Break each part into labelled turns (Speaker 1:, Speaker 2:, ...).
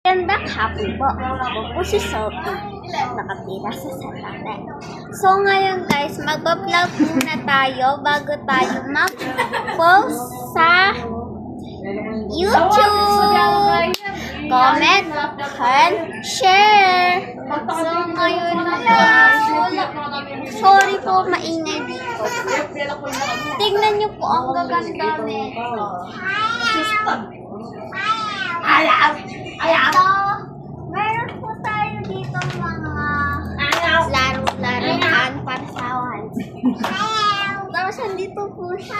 Speaker 1: Magandang hapon po. Ako po si Sophie. Nakatira sa Salate. So ngayon guys, magpa-vlog muna tayo bago tayo mag-post sa YouTube. Comment and share. So ngayon guys, sorry po maingay dito. Tingnan niyo po ang gaganda nito. Ito, meron po tayo dito mga laro-laruan para sa awan. Tapos andito po siya.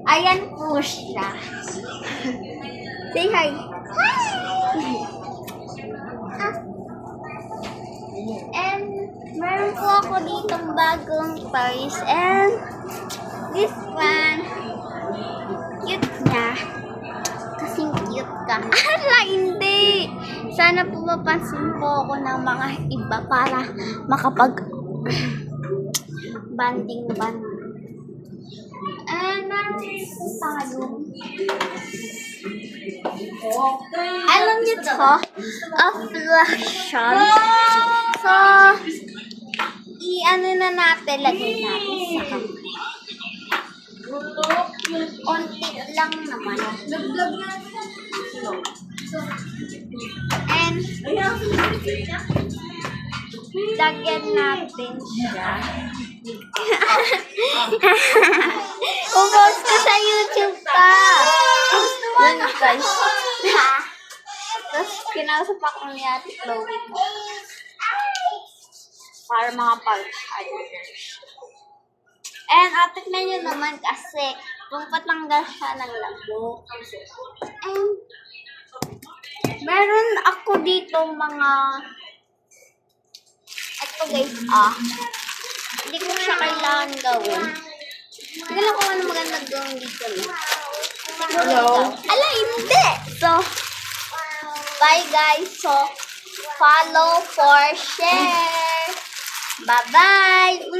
Speaker 1: Ayan po siya. Say hi. And meron po ako ditong bagong toys. And this one, cute niya. Kasing cute ka. Ala, hindi. Sana po mapansin po ako ng mga iba para makapag banding. And meron po tayo. Alam niyo to? A flashion. So, i-ano na natin, lagay natin sa kamay. Konti lang naman. And lagyan natin siya. Upost ko sa YouTube pa. Yun guys. Tapos kinausap ako ni Ate Chloe ko. Para makapag-advertise. And tignan nyo naman kasi kung patanggal siya ng labo. And meron ako dito mga ito guys hindi ko siya kailangan gawin. Hindi lang kung ano maganda gawin dito. Hello? Ala, hindi! So, bye guys. So, follow for share. Bye-bye.